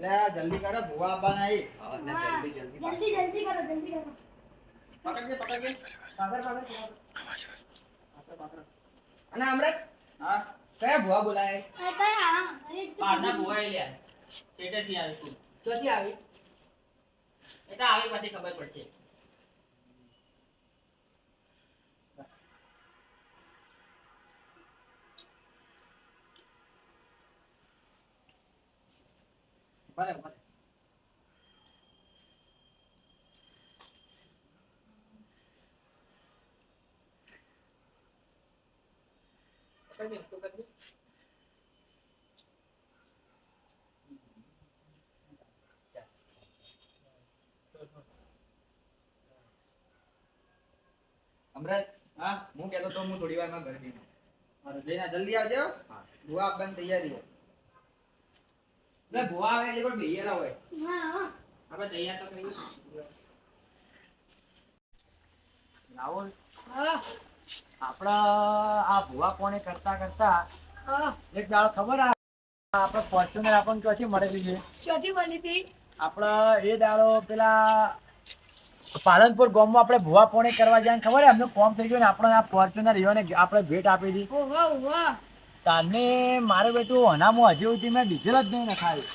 લે જલ્દી કરો ભુવા આપવા નહીં. હા ને જલ્દી જલ્દી કરો જલ્દી કરો. પકડજે પકડજે. પાછળ અને અમૃત હા કયા ભુવા બોલાય પારના ભુવા એ લ્યા સ્ટેટસથી આવી છું. ક્યાંથી આવી એ તો આવે પછી ખબર પડશે. બરાબર પકડી તો કરી અમરત હા હું કહેતો તો હું થોડી વારમાં ઘરે જઈને આવું. જઈને જલ્દી આવજો. હા ભુવા આપવાની તૈયારી છે. એટલે ભુવા આવે એટલે કોઈ બેયેલા હોય હા આપણે તૈયાર તો કરી રાહુલ હા આપણા આ ભુવા કોણે કરતા કરતા હા એક દાડો ખબર આપણે ફોર્ચ્યુનર આપણને ક્યાંથી મળેલી છે ચોથી બની હતી. આપણા એ દાડો પેલા પાલનપુર ગામમાં આપણે ભુવા પોણે કરવા જાય ખબર એમનું કોમ થઈ ગયું ને આપણે આ ફોર્ચ્યુનર ઈઓને આપણે ભેટ આપી હતી ઓહો ઓહો તારને મારે બેટું અનામો હજી સુધી મેં ડીઝલ જ નહીં નખાયું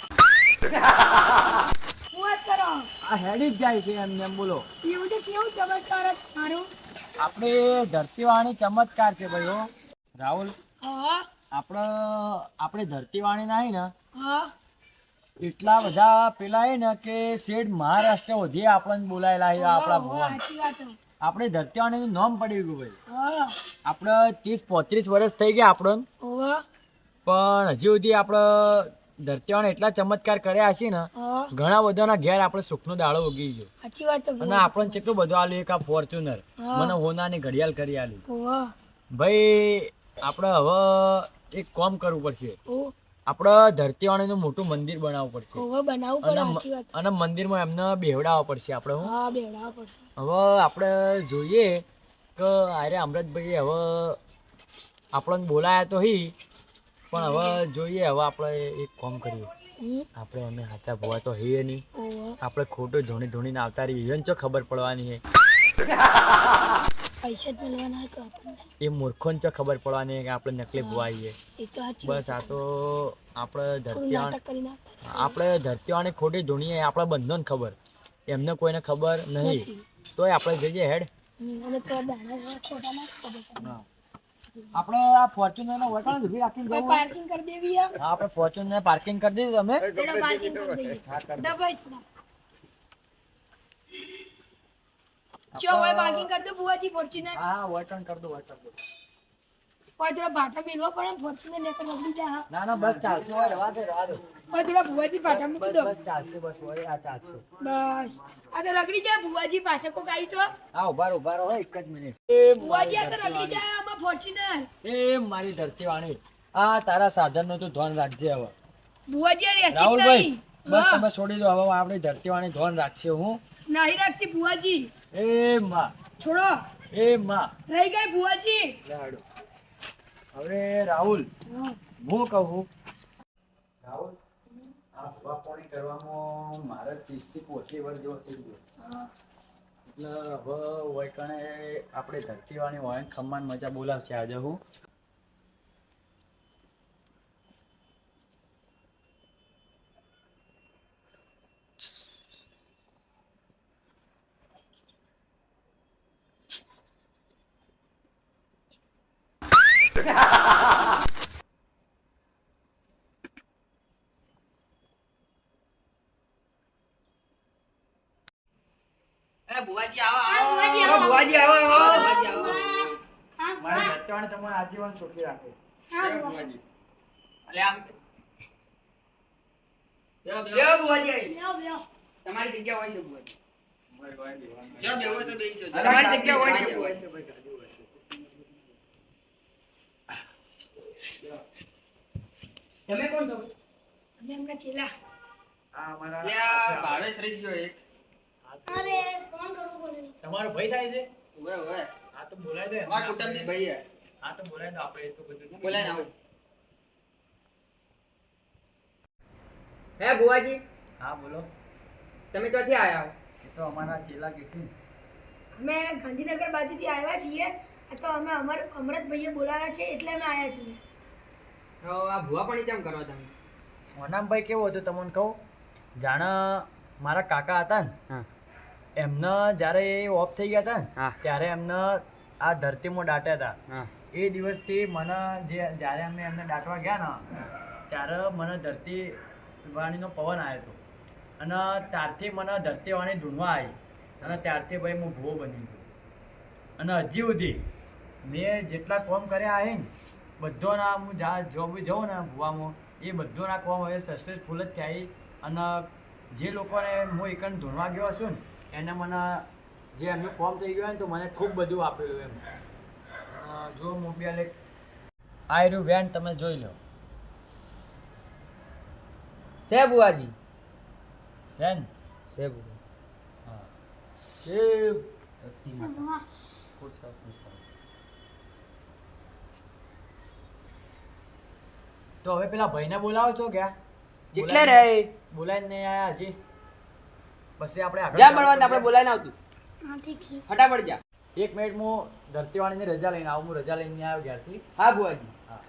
હું વાત કરો આ હેડી જ જાય છે એમને એમ બોલો એવું તો કેવું ચમત્કાર જ મારું. આપણે ધરતીવાણી ચમત્કાર છે ભાઈ હો રાહુલ હા આપણે ધરતીવાણી નહીં ને હા એટલા બધા પેલા એ ને કે શેઠ મહારાષ્ટ્ર સુધી આપણને બોલાયેલા છે આપણા ભુવન સાચી વાત આપણે ધરતીવાણીનું નામ પડી ગયું ભાઈ હા આપણે 30-35 વર્ષ થઈ ગયા આપણને ઓહો પણ હજી સુધી આપણે ધરતીવાણી એટલા ચમત્કાર કર્યા છે ને હા ઘણા બધાના ઘેર આપણે સુખનો દાડો ઉગી ગયો સાચી વાત અને આપણને કેટલું બધું આલ્યું એક આ ફોર્ચ્યુનર હા. મને હોનાની ઘડિયાળ કરી આલી ઓહો ભાઈ આપણે હવે એક કામ કરવું પડશે ઓ આપણે ધરતીવાણીનું મોટું મંદિર બનાવવું પડશે ઓહો બનાવવું પડે સાચી વાત અને મંદિરમાં એમને બેવડાવવા પડશે આપણે હું હા બેડા પડશે હવે આપણે જોઈએ કે અરે અમૃતભાઈ હવે આપણને બોલાયા તો હી પણ હવે જોઈએ હવે આપણે એક કામ કરીએ આપણે અમે સાચા ભુવા તો હઈએ નહીં ઓહો આપણે ખોટું ધોણી ધોણીને આવતા રહીએ એને ચો ખબર પડવાની છે પૈસા જ મળવાના કે આપણને એ મૂર્ખોને ચો ખબર પડવાની છે કે આપણે નકલી ભુવા આવીએ એ તો સાચી બસ આ તો આપણે થોડું નાટક કરીને આપણે ધરતીવાણી ખોટી ધૂણીએ આપણે બંધોને ખબર એમને કોઈને ખબર નહીં તોય આપણે જઈએ હેડ અને તો દાણા ખોટા ના ખબર પડે. આપણે આ ફોર્ચ્યુનર નો વટાણ ઉભી રાખીને ભાઈ જવું પાર્કિંગ કરી દેવી યાર. હા આપણે ફોર્ચ્યુનર પાર્કિંગ કરી દીધું તમે એનો પાર્કિંગ કરી દઈએ. હા, કરી દો. દબાઈ થોડા. ચો ભાઈ પાર્કિંગ કરી દો બુઆજી ફોર્ચ્યુનર. હા વટાણ કરી દો વટાણ કરી દો ભાઈ થોડા ભાટા મેલવા પડે ફોર્ચ્યુનર લેकर નીકળી જા. ના ના બસ ચાલશે હોય રવા દે ભાઈ થોડા બુઆજી ભાટા મૂકી દો. બસ ચાલશે બસ હોય આ ચાલશે બસ આ તો રગડી જાય બુઆજી પાસે કોક આવી તો હા ઉભા રહો એક જ મિનિટ બુઆજી આ તો રગડી જાય આમાં ફોર્ચ્યુનર. એ મારી ધરતીવાણી આ તારા સાધનનું તું ધ્યાન રાખજે હવે બુઆજી આ રહેતી જ રાહુલભાઈ નહીં. બસ હા. તમે છોડી દો હવે આપણી ધરતીવાણી ધ્યાન રાખશે હું નહીં રાખતી બુઆજી. એ માં છોડો એ માં રહી ગઈ બુઆજી. લાડો હવે રાહુલ હું કહું રાહુલ આ ભૂવા પાણી કરવામાં મારે 30 થી 35 વર્ષ જેવો થઈ ગયો એટલે હવે વૈકણે આપણે ધરતીવાણી હોય ખમ્માન મજા બોલાવશે આજે હું બુવાજી આવો બુવાજી આવો. આવો. બુવાજી આવો બુવાજી આવો. મારી ધરતીવાણી તમને આજીવન સુખી રાખે જય બુવાજી. અલે આમ જય બુવાજી તમારી જગ્યા હોય છે બુવાજી. જો બેવો તો બેસી જજો. તમારી જગ્યા હોય છે હોય છે. તમે કોણ છો અમે એમના ચેલા. આ અમારા ત્યાં ભાવેશ રહી ગયો એક. અરે ફોન કરવો પડે. તમારો ભાઈ થાય છે ઉભે ઉભે. આ તો બોલાય દે અમારા કુટુંબી ભાઈ હે. આ તો બોલાય દો આપણે તો બધું બોલાય ને આવો. હે બુવાજી હા બોલો. તમે ક્યાંથી આયા હો? એ તો અમારા ચેલા કિસિન. અમે ગાંધીનગર બાજુથી આવ્યા છીએ. આ તો અમે અમૃતભાઈએ બોલાવ્યા છે એટલે અમે આવ્યા છીએ. તો આ ભુવા પણ કેમ કરો તમે? મોનામભાઈ કેવું હતું તમને કહું? જાણે મારા કાકા હતા ને, હા એમને જ્યારે એ ઓફ થઈ ગયા હતા ને, હા ત્યારે એમને આ ધરતીમાં દાટ્યા હતા. હા એ દિવસથી મને જ્યારે અમે એમને દાટવા ગયા ને, ત્યારે મને ધરતી વાણીનો પવન આવ્યો હતો. અને ત્યારથી મને ધરતી વાણી ઢૂંઢવા આવી. અને ત્યારથી ભાઈ હું ભૂવો બની ગયો. અને હજી સુધી મેં જેટલા કોમ કર્યા છે ને, બધોના હું જ્યાં જોબ જાઉં ને ભૂવામાં, એ બધોના કોમ હવે સક્સેસફુલ જ થયા. અને જે લોકોને હું એકન ઢૂંઢવા ગયો છું ને, એને મને જે એમનું કોમ થઈ ગયું ને, તો મને ખૂબ બધું આપેલું એમ. જો મોબાઈલ એક આ રહ્યું વેન, તમે જોઈ લો. છે ભુવાજી? સેન છે ભુવા. હા તો હવે પેલા ભાઈને બોલાવો છો ક્યાં? કેટલે રે? બોલાવીને નહીં આયા હજી. પછી આપણે આગળ જ્યાં બળવંત આપણે બોલાવીને આવતું. હા ઠીક છે. ફટાફટ જા. 1 મિનિટ હું ધરતીવાણીની રજા લઈને આવું. હું રજા લઈને આવ્યો ઘેરથી. હા ભુવાજી. હા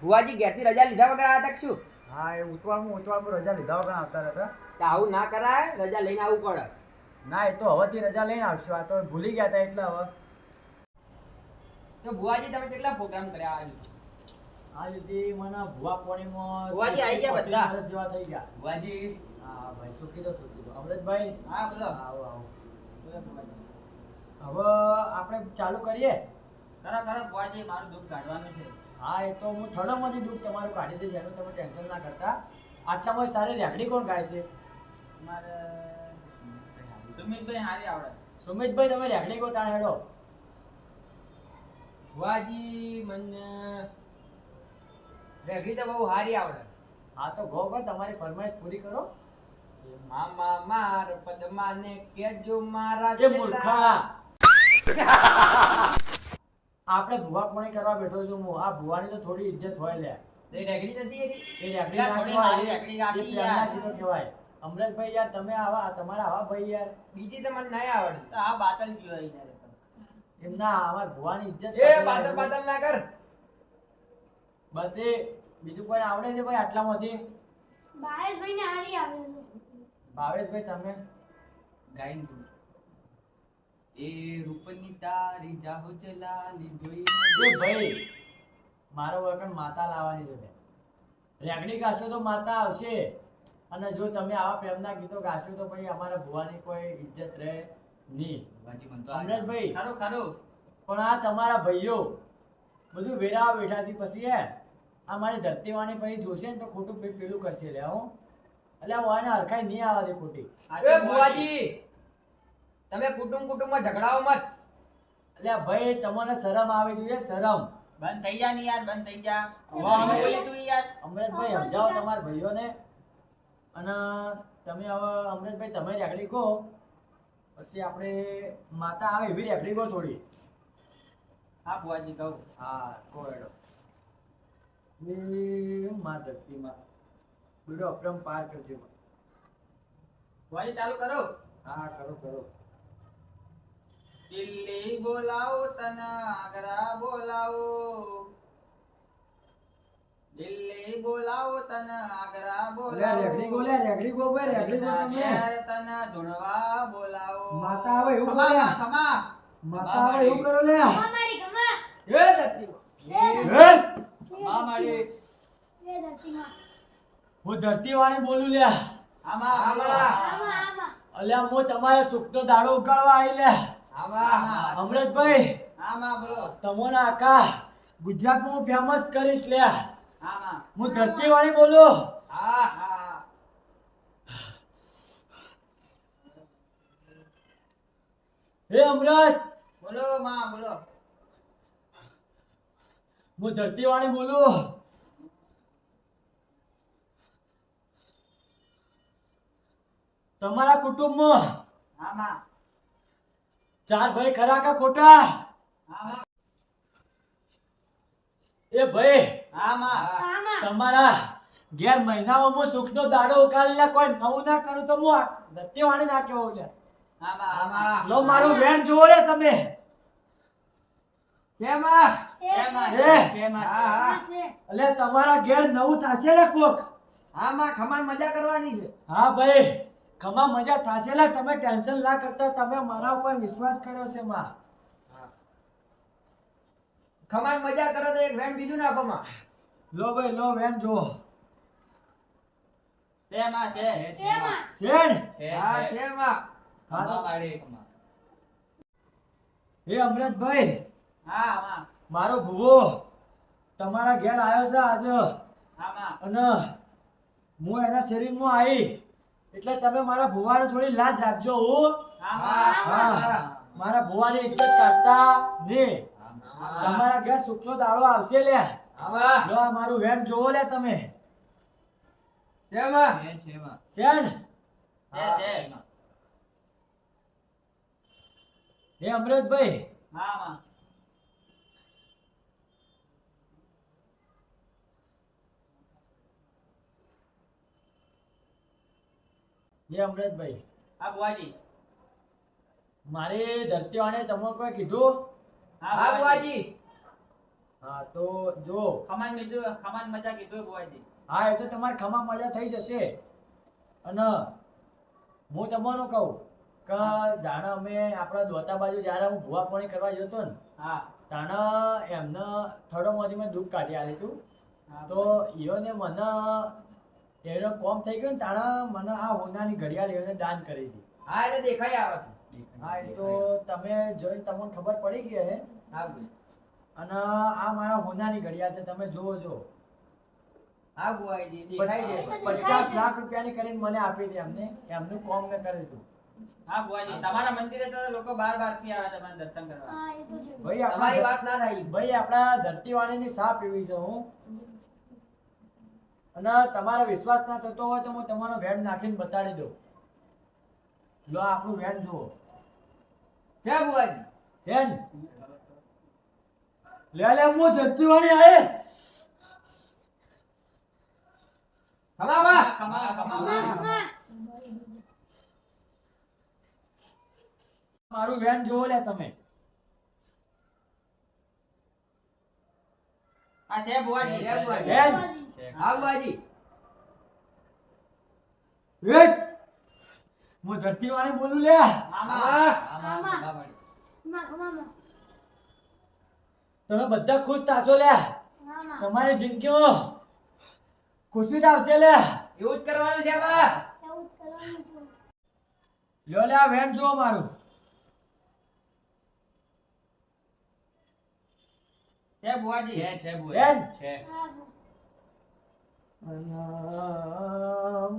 ભુવાજી ઘેરથી રજા લીધા વગર આયા તા કે શું? હા, એ ઉતવાળમાં રજા લીધા વગર આવતા હતા. તો આવું ના કરાય, રજા લઈને આવવું પડે. ના, એ તો હવેથી રજા લઈને આવશું. આ તો ભૂલી ગયા હતા એટલે હવે. તો ભુવાજી તમે કેટલા પ્રોગ્રામ કર્યા આજે? આ સુધી મને ભુવા પોણીમાં ભુવાજી આઈ ગયા બધા? 25 વર્ષ જેવા થઈ ગયા. ભુવાજી. હા ભાઈ, સુખી તો. અમૃતભાઈ, હા બોલો. આવો આવો. હવે આપણે ચાલુ કરીએ. કરો ભુવાજી, મારું દુઃખ કાઢવાનું છે. હા, એ તો હું થોડામાંથી દુઃખ તમારું કાઢી દઈશ, એનું તમે ટેન્શન ના કરતા. આટલામાં સારી રેકડી કોણ ગાય છે? મારે સુમિતભાઈ હારી આવડે. સુમિતભાઈ, તમે રેકડી કો તાણ હેડો. ભુવાજી મને રેગડી તો બહુ હારી આવડે. હા, તો ગો તમારી ફરમાઈશ પૂરી કરો. મામા માર પદ્માને કેજો મારા એ મૂર્ખા. આપણે ભુવા પોણી કરવા બેઠો છું હું. આ ભુવાની તો થોડી ઇજ્જત હોય લે. એ રેગડી નથી એની? એ રેકડી ના થોડી કહેવાય, મારી રેકડી ગાતી એ પ્રેમના યાર. ગીતો કહેવાય. અમૃતભાઈ યાર, તમે આવા તમારા આવા ભાઈ યાર. બીજી તો મને નહીં આવડતી. તો આ બાતલ કયો યાર. એમ ના, અમાર ભુવાની ઇજ્જત એ કરતા બાતલ હોય. બાતલ ના કર. બસ એ બીજું કોઈ આવડે છે ભાઈ આટલામાંથી? ભાવેશભાઈને હારી આવે છે. ભાવેશભાઈ, તમે ગાઈન એ રૂપની તારી જાહો ચલાલી જોઈ. એ ભાઈ, મારો વગર માતા લાવવાની છે. રેકડી ગાશો તો માતા આવશે. અને જો તમે આવા પ્રેમના ગીતો ગાશો તો પછી અમારા ભુવાની કોઈ ઇજ્જત રહે નહીં. ભુવાજી મને તો અમૃતભાઈ, ખરું પણ આ તમારા ભાઈઓ બધું વેરાવા બેઠા છે. પછી આ મારી ધરતીવાણી પછી જોશે ને તો ખોટું પેલું કરશે લે. હું એટલે વાને હરખાઈ નહીં આવવા દે ખોટી. એ ભુવાજી તમે કુટુંબમાં ઝઘડાઓ મત. એટલે ભાઈ, તમને શરમ આવી જોઈએ, શરમ. બંધ થઈ જા ની યાર, બંધ થઈ જા. વાહ, અમે ભાઈ. બોલી તું યાર. અમૃતભાઈ, સમજાવો તમારા ભાઈઓને. અને તમે હવે અમૃતભાઈ, તમે રેકડી કહો, પછી આપણે માતા આવે એવી રેકડી કહો થોડી. હા ભુવાજી કહું. હા, કહો હેડો. એ માં ધરતીમાં બેડો અપરંપાર કરજો. ભુવાજી ચાલુ કરો. હા, કરો કરો. દિલ્હી બોલાવો તને આગ્રા બોલાવો. દિલ્હી બોલાવો તને આગ્રા બોલાવો. રેકડી ગો લે, રેકડી ગો ભાઈ, રેકડી ગો તમે. ઘેર તને ધૂણવા બોલાવો. માતા આવે એવું ખમા, બોલ્યા. ખમા. માતા આવે એવું કરો લે. અમારી ગમા. એ ધરતી. હું ધરતીવાણી બોલું લે. આમાં આમાં. અલ્યા, હું તમારે સુખનો દાડો ઉગાડવા આવી લે. આમાં અમૃતભાઈ, આમાં બોલો. તમોના આકા ગુજરાતમાં હું ફેમસ કરીશ લે. આમાં હું ધરતીવાણી બોલું. હા હા. હે અમૃત, બોલો માં બોલો. હું ધરતીવાળી બોલું. તમારા કુટુંબમાં હા માં. 4 ભાઈ ખરા કે ખોટા? હા માં. એ ભાઈ હા માં. તમારા ઘેર મહિનાઓમાં સુખનો દાડો ઉકાળી લે, કોઈ નવું ના કરું તો હું ધરતીવાળી ના કહેવો લે. હા માં. હા માં. લો મારું વેણ જોવો લે તમે. શેમાં? છે, શેમાં? છે. શેમાં? હા હા છે. એટલે તમારા ઘેર નવું થશે ને કોક? હા માં, ખમાન મજા કરવાની છે. હા ભાઈ, ખમા મજા થશે લે. તમે ટેન્શન ના કરતા, તમે મારા ઉપર વિશ્વાસ કર્યો છે માં. ખમાન મજા કરો તો એક વેણ બીજું નાખો માં. લો ભાઈ લો, વેણ જોવો. શેમાં? છે. શેમાં? શેણ હા શેમાં? હા તો વાળી ખમા. એ અમૃતભાઈ, હા માં. મારો ભૂવો તમારા ઘેર આવ્યો છે આજે, હા માં. અને હું એના શરીરમાં આવી એટલે તમે મારા ભૂવાને થોડી લાજ રાખજો. હું હા માં. હા, મારા ભૂવાની ઇજ્જત કાઢતા ને. તમારા ઘેર સુખનો દાડો આવશે લે. હા માં. લો આ મારું વેણ જોવો લે તમે. શેમાં? શેણ છે. એ અમૃતભાઈ, હા માં. એ અમૃતભાઈ, હા બુઆજી. મારે ધરતીવાને તમને કોઈ કીધું? હા બુઆજી. હા તો જો, ખમાન કીધું, ખમાન મજા કીધું બુઆજી. હા એ તો તમારે ખમા મજા થઈ જશે. અને હું તમને કહું કે જાણે અમે આપણા દોતા બાજુ જ્યારે હું ભૂવા પાણી કરવા જતો ને, હા. તાણે એમને થડોમાંથી મેં દુઃખ કાઢી આલ્યું હતું. હા તો ઈયોને મને એનો કોમ થઈ ગયો ને તાણે મને આ હોનાની ઘડિયાળ ઈયોને દાન કરી હતી. હા એટલે દેખાઈ આવે છે. હા એ તો તમે જોઈને તમને ખબર પડી ગઈ હે. હા બુઆ. અને આ મારા હોનાની ઘડિયાળ છે, તમે જુઓ જો. હા બુઆજી દેખાય છે. 50 લાખ રૂપિયાની કરીને મને આપી હતી એમને, એમનું કોમ મેં કર્યું હતું. હા બુઆજી, તમારા મંદિરે તો લોકો બાર થી આવે તમારે દર્શન કરવા. હા એ તો છે. ભાઈ તમારી આપણા વાત ના થાય. ભાઈ આપણા ધરતીવાણીની સાપ એવી છે હું. અને તમારો વિશ્વાસ ના થતો હોય તો હું તમારો વેણ નાખીને બતાડી દઉં. લો આપણું વેણ જુઓ. છે બુઆજી. છે ને? લે લે હું ધરતીવાણી આયે. ખમા માં. ખમા ખમા. મારું વેણ જુઓ લે તમે. હા છે બુઆજી. છે ને? હા બુઆજી. એ હું ધરતીવાણી બોલું લે. તમે બધા ખુશ થાશો લે. તમારી જિંદગીમાં ખુશી જ આવશે લે. એવું જ કરવાનું છે બા. લ્યો લે આ વેણ જુઓ મારું. છે બુઆજી. છે છે ને? છે.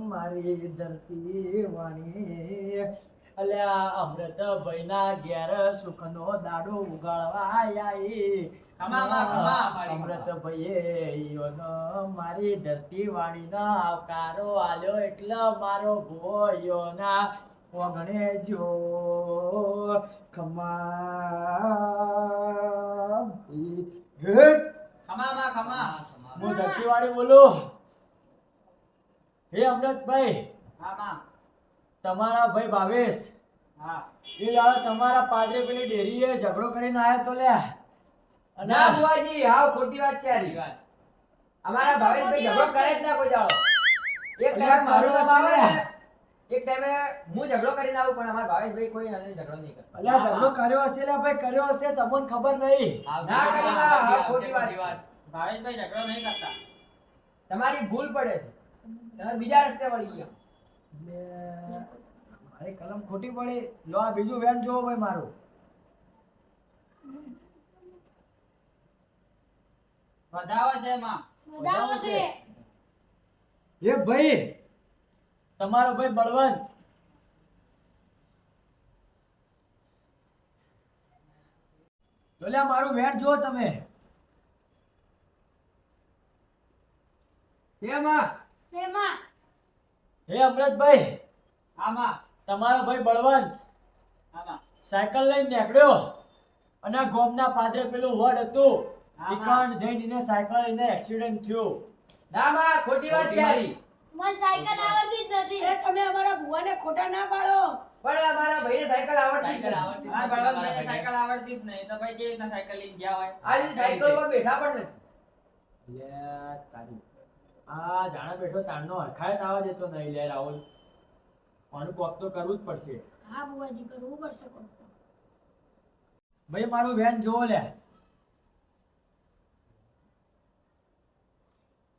મારી ધરતીવાણી અલ્યા અમૃતભાઈ ના ઘેર સુખનો દાડો ઉગાડવા આઈ. ખમા ખમા. અમૃતભાઈએ ઈયોનો મારી ધરતીવાણીનો આવકારો આલ્યો એટલે મારો ભૂવો ઈયોના ઓગણે જો. ખમા હે ખમા માં ખમા. હું ધરતીવાળી બોલું. હે અમૃતભાઈ, હા માં. તમારા ભાઈ ભાવેશ હા. એ દાડો તમારા પાદરે પેલી ડેરીએ ઝઘડો કરીને આયો તો લે. અને ના બુઆજી, હાવ ખોટી વાત છે આરી. અમારા ભાવેશભાઈ ઝઘડો કરે જ ના કોઈ દાડો. એક ટાઈમ મારું કામ આવે ને, એક ટાઈમે હું ઝઘડો કરીને આવું પણ અમારા ભાવેશભાઈ કોઈ હારે ઝઘડો નહીં કરે. અલ્યા ઝઘડો કર્યો હશે લે ભાઈ, કર્યો હશે તમને ખબર નહીં. ના કરી ના, હાવ ખોટી વાત છે. ભાવેશભાઈ ઝઘડો નહીં કરતા. તમારી ભૂલ પડે છે. તમે બીજા રસ્તે વળી ગયા. એટલે મારી કલમ ખોટી પડી. લો આ બીજું વેન જોવો ભાઈ મારું. વધાવો છે માં. એક ભાઈ તમારો ભાઈ બળવંત લો લે મારું વેન જુઓ તમે. શેમાં? શેમાં? હે અમૃતભાઈ, આમાં તમારો ભાઈ બળવંત આમાં સાયકલ લઈને નીકળ્યો અને આ ગોમના પાદરે પેલું વડ હતું ઈકણ જઈને સાયકલ લઈને એક્સિડન્ટ થયો. ના માં ખોટી વાત છે આરી. મને સાયકલ આવડતી જ નથી. એ તમે અમારા ભુવાને ખોટા ના પાડો. પણ અમારા ભાઈને સાયકલ આવડતી જ સાયકલ નથી. આવડતી આ બળવંતભાઈને સાયકલ આવડતી જ નહીં તો ભાઈ કેવી રીતના સાયકલ લઈને ગયા હોય? આજે સાયકલમાં બેઠા પણ નથી. લે તારી આ જાણા બેઠો તારનો હરખાય તાવા દેતો નહીં લે રાહુલ. આનું કોક તો કરવું જ પડશે. હા ભુવાજી, કરવું પડશે કોક તો. ભાઈ મારું વેન જોવો લે.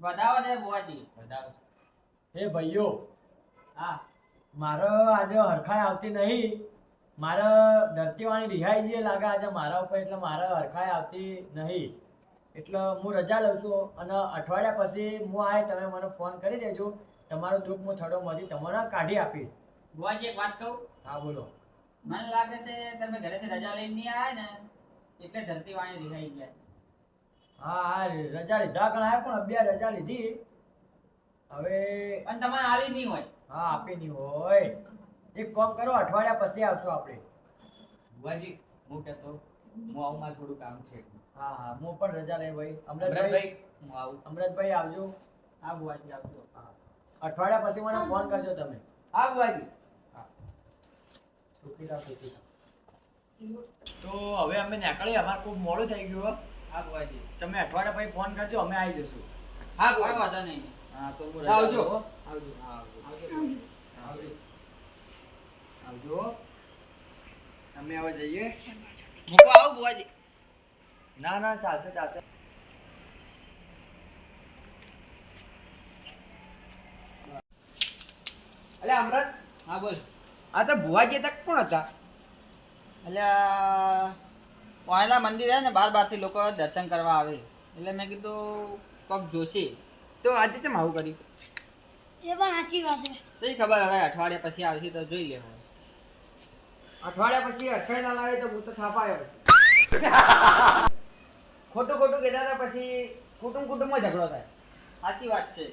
વધાવો છે બુવાજી, વધાવો. હે ભાઈઓ, હા મારો આજે હરખાય આવતી નહીં. મારે ધરતીવાણી રિહાઈ જે લાગે આજે મારા ઉપર, એટલે મારે હરખાય આવતી નહીં. એટલે હું રજા લઉં છું અને અઠવાડિયા પછી હું આવે તમે મને ફોન કરી દેજો. તમારો દુઃખ હું થડો માંથી તમને કાઢી આપીશ. બુવાજી એક વાત કહું? હા બોલો. મને લાગે છે તમે ઘરેથી રજા લઈને નહીં આવ્યા ને એટલે ધરતી વાણી રિહાઈ ગયા. હા હા રજા લીધા ગણાય પણ અભ્યા રજા લીધી. હવે પણ તમારે આલી નહીં હોય. હા આપી નહીં હોય. એક કામ કરો, અઠવાડિયા પછી આવશું આપણે. બુવાજી હું કહેતો હું આવું મારે થોડું કામ છે. હા હા હું પણ રજા લઈ ભાઈ. અમૃતભાઈ હું આવું. અમૃતભાઈ આવજો. હા બુવાજી આવજો. અઠવાડિયા પછી મને ફોન કરજો તમે. હા બુવાજી. સુખી રાખ, સુખી રાખ. તો હવે અમે નીકળીએ, અમારે ખૂબ મોડું થઈ ગયું હો. હા બુવાજી. તમે અઠવાડિયા પછી ફોન કરજો, અમે આવી જશું. હા કોઈ બુવાજી. વાંધો નહીં. હા તો હું રજા આવજો. લઉં હો. આવજો. હા, આવજો. આવજો. આવજો. અમે હવે જઈએ. મૂકો આવું બુવાજી. ના ના ચાલશે ચાલશે. અલે અમરત, હા બોલ. આ તો ભુવાજી તક કોણ હતા? એટલે વાયલા મંદિર હે ને બાર થી લોકો દર્શન કરવા આવે એટલે મેં કીધું કોક જોશી. તો આજે કેમ આવું કર્યું? એ પણ સાચી વાત છે. શી ખબર હવે અઠવાડિયા પછી આવશે તો જોઈ લેવું. અઠવાડિયા પછી અઠવાડિયા ના લાવે તો હું તો થાપાયો પછી. ખોટું ખોટું કહેતા હતા પછી કુટુંબમાં ઝઘડો થાય. સાચી વાત છે.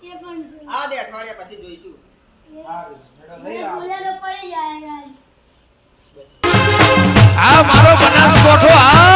એ પણ છે. આ દે અઠવાડિયા પછી જોઈશું. સારું, હેડો લઈ મને આવો. ભૂલે તો પડી જાય યાર. આ મારો બનાસકોઠો આ